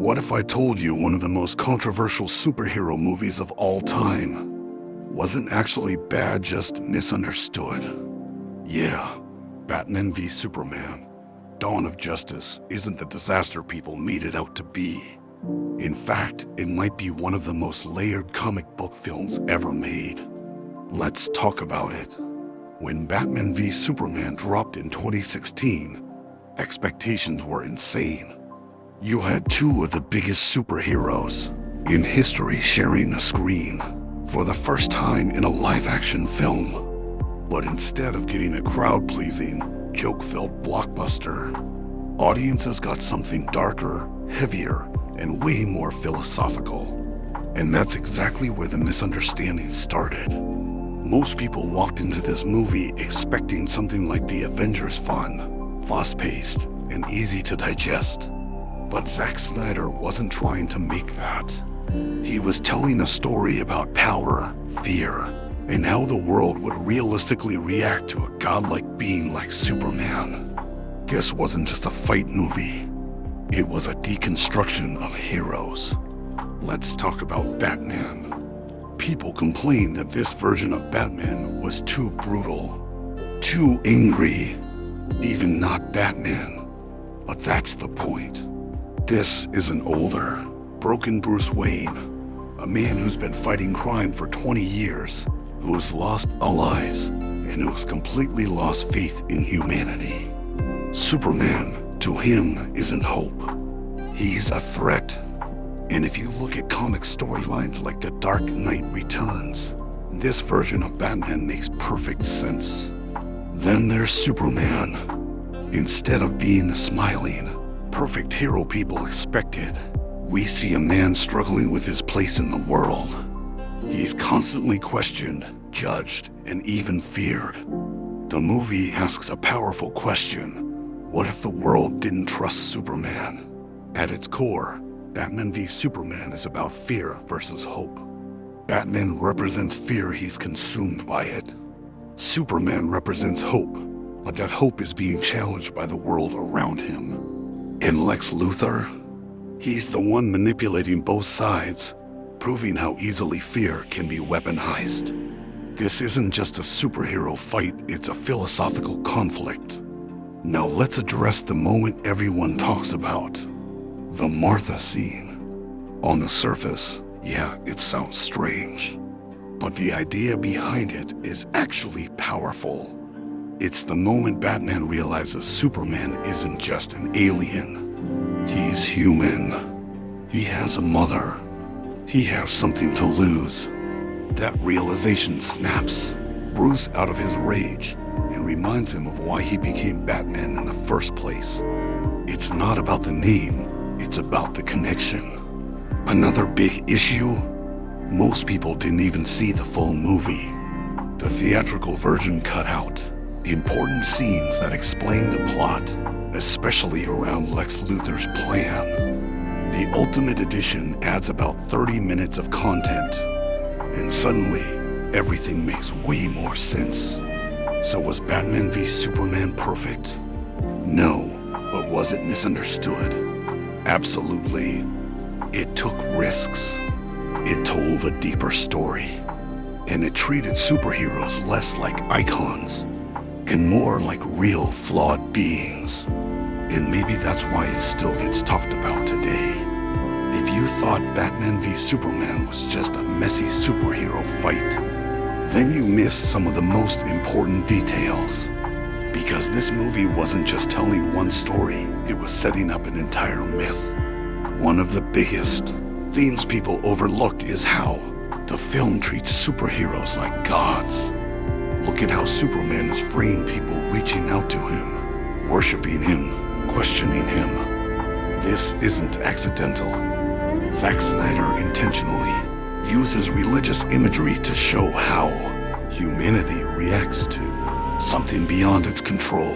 What if I told you one of the most controversial superhero movies of all time wasn't actually bad, just misunderstood? Yeah, Batman v Superman, Dawn of Justice isn't the disaster people made it out to be. In fact, it might be one of the most layered comic book films ever made. Let's talk about it. When Batman v Superman dropped in 2016, expectations were insane. You had two of the biggest superheroes in history sharing the screen for the first time in a live-action film. But instead of getting a crowd-pleasing, joke-filled blockbuster, audiences got something darker, heavier, and way more philosophical. And that's exactly where the misunderstanding started. Most people walked into this movie expecting something like the Avengers fun, fast-paced, and easy to digest. But Zack Snyder wasn't trying to make that. He was telling a story about power, fear, and how the world would realistically react to a godlike being like Superman. This wasn't just a fight movie. It was a deconstruction of heroes. Let's talk about Batman. People complained that this version of Batman was too brutal, too angry, even not Batman. But that's the point. This is an older, broken Bruce Wayne, a man who's been fighting crime for 20 years, who has lost allies, and who has completely lost faith in humanity. Superman, to him, isn't hope. He's a threat. And if you look at comic storylines like The Dark Knight Returns, this version of Batman makes perfect sense. Then there's Superman. Instead of being the smiling, perfect hero people expected, we see a man struggling with his place in the world. He's constantly questioned, judged, and even feared. The movie asks a powerful question. What if the world didn't trust Superman? At its core, Batman v Superman is about fear versus hope. Batman represents fear, he's consumed by it. Superman represents hope, but that hope is being challenged by the world around him. And Lex Luthor? He's the one manipulating both sides, proving how easily fear can be weaponized. This isn't just a superhero fight, it's a philosophical conflict. Now let's address the moment everyone talks about. The Martha scene. On the surface, yeah, it sounds strange. But the idea behind it is actually powerful. It's the moment Batman realizes Superman isn't just an alien. He's human. He has a mother. He has something to lose. That realization snaps Bruce out of his rage and reminds him of why he became Batman in the first place. It's not about the name, it's about the connection. Another big issue? Most people didn't even see the full movie. The theatrical version cut out important scenes that explain the plot, especially around Lex Luthor's plan. The Ultimate Edition adds about 30 minutes of content, and suddenly, everything makes way more sense. So was Batman v Superman perfect? No, but was it misunderstood? Absolutely. It took risks. It told a deeper story. And it treated superheroes less like icons and more like real, flawed beings. And maybe that's why it still gets talked about today. If you thought Batman v Superman was just a messy superhero fight, then you missed some of the most important details. Because this movie wasn't just telling one story, it was setting up an entire myth. One of the biggest themes people overlooked is how the film treats superheroes like gods. Look at how Superman has framed people reaching out to him, worshiping him, questioning him. This isn't accidental. Zack Snyder intentionally uses religious imagery to show how humanity reacts to something beyond its control.